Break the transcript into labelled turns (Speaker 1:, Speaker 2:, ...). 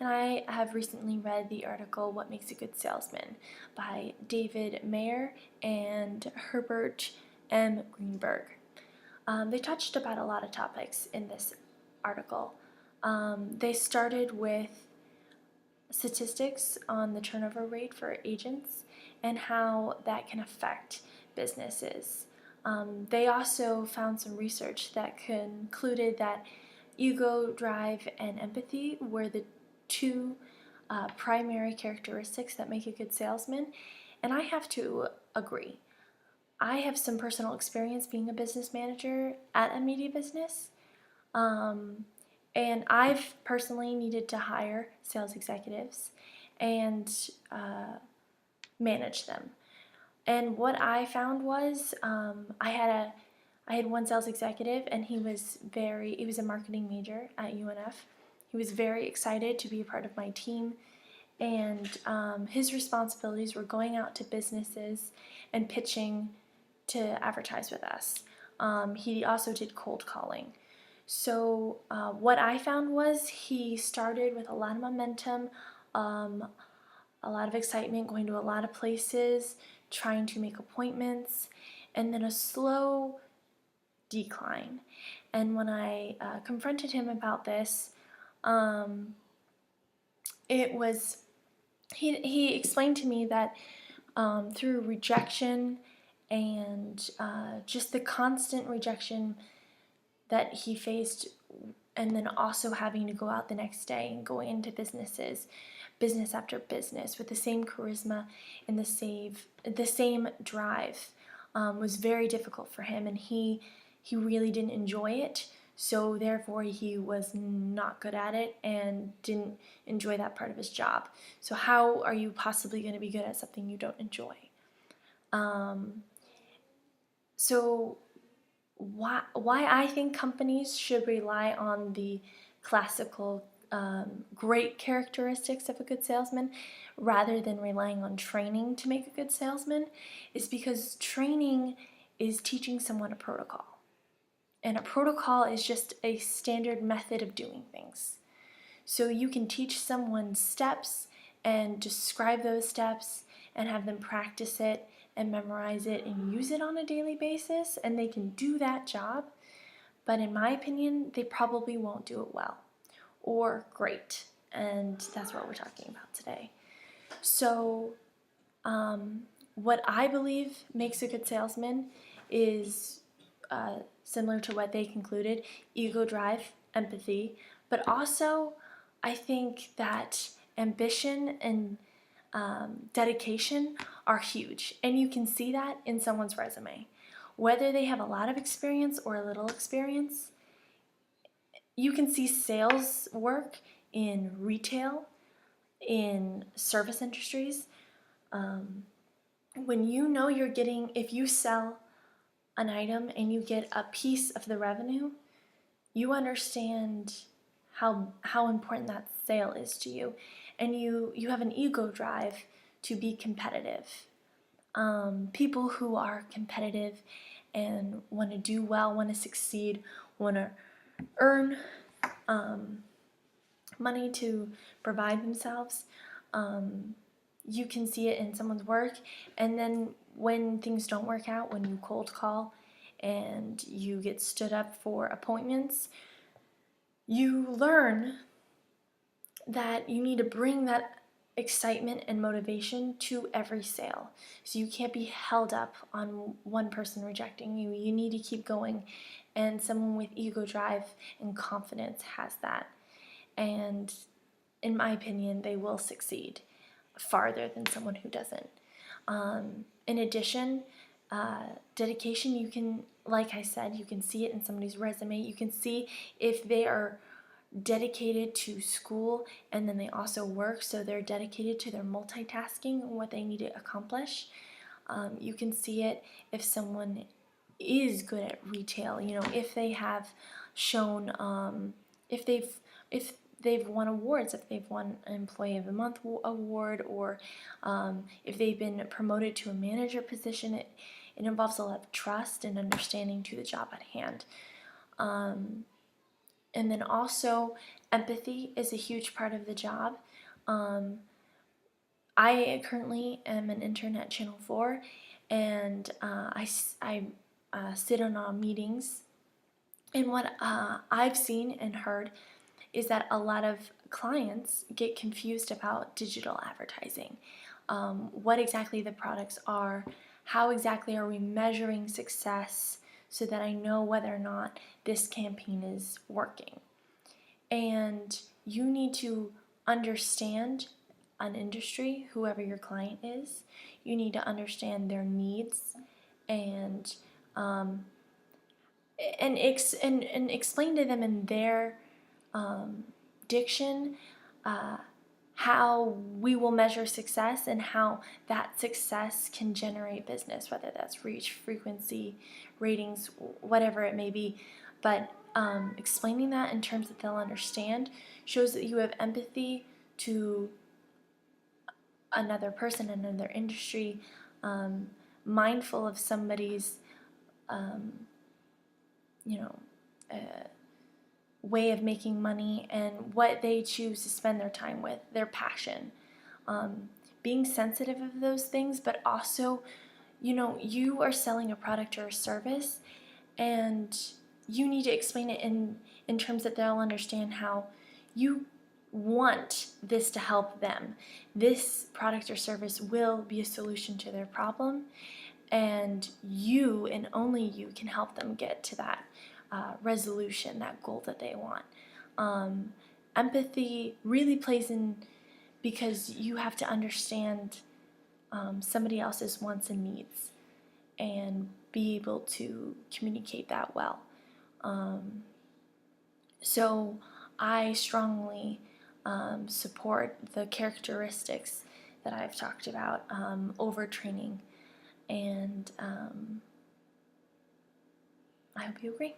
Speaker 1: and I have recently read the article What Makes a Good Salesman by David Mayer and Herbert M. Greenberg. They touched about a lot of topics in this article. They started with statistics on the turnover rate for agents and how that can affect businesses. They also found some research that concluded that ego, drive, and empathy were the two primary characteristics that make a good salesman, and I have to agree. I have some personal experience being a business manager at a media business, and I've personally needed to hire sales executives and manage them. And what I found was I had one sales executive, and he was a marketing major at UNF. He was very excited to be a part of my team, and his responsibilities were going out to businesses and pitching to advertise with us. He also did cold calling. So what I found was he started with a lot of momentum, a lot of excitement, going to a lot of places, trying to make appointments, and then a slow decline. And when I confronted him about this, he explained to me that through rejection and just the constant rejection that he faced, and then also having to go out the next day and go into business after business with the same charisma and the same drive, was very difficult for him, and he really didn't enjoy it. So therefore he was not good at it and didn't enjoy that part of his job. So how are you possibly going to be good at something you don't enjoy? So why I think companies should rely on the classical great characteristics of a good salesman rather than relying on training to make a good salesman is because training is teaching someone a protocol. And a protocol is just a standard method of doing things. So you can teach someone steps and describe those steps and have them practice it and memorize it and use it on a daily basis, and they can do that job. But in my opinion, they probably won't do it well or great. And that's what we're talking about today. So what I believe makes a good salesman is similar to what they concluded: ego, drive, empathy, but also I think that ambition and dedication are huge, and you can see that in someone's resume. Whether they have a lot of experience or a little experience, you can see sales work in retail, in service industries. When you know if you sell an item and you get a piece of the revenue, you understand how important that sale is to you, and you have an ego drive to be competitive. People who are competitive and want to do well, want to succeed, want to earn money to provide themselves, you can see it in someone's work. And then when things don't work out, when you cold call and you get stood up for appointments, you learn that you need to bring that excitement and motivation to every sale. So you can't be held up on one person rejecting you. You need to keep going, and someone with ego drive and confidence has that. And in my opinion, they will succeed farther than someone who doesn't. In addition, dedication, you can, like I said, you can see it in somebody's resume. You can see if they are dedicated to school and then they also work, so they're dedicated to their multitasking and what they need to accomplish. You can see it if someone is good at retail, if they have shown, if they've won awards, if they've won an Employee of the Month award, or if they've been promoted to a manager position. It involves a lot of trust and understanding to the job at hand. And then also, empathy is a huge part of the job. I currently am an intern at Channel 4, and I sit in on meetings. And what I've seen and heard is that a lot of clients get confused about digital advertising. What exactly the products are, how exactly are we measuring success so that I know whether or not this campaign is working. And you need to understand an industry, whoever your client is. You need to understand their needs and um, and explain to them in their diction how we will measure success and how that success can generate business, whether that's reach, frequency, ratings, whatever it may be. But explaining that in terms that they'll understand shows that you have empathy to another person, another industry, mindful of somebody's, um, you know, way of making money and what they choose to spend their time with, their passion. Being sensitive of those things, but also, you are selling a product or a service, and you need to explain it in terms that they'll understand how you want this to help them. This product or service will be a solution to their problem, and you and only you can help them get to that resolution, that goal that they want. Empathy really plays in because you have to understand somebody else's wants and needs and be able to communicate that well. So I strongly support the characteristics that I've talked about over training, and I hope you agree.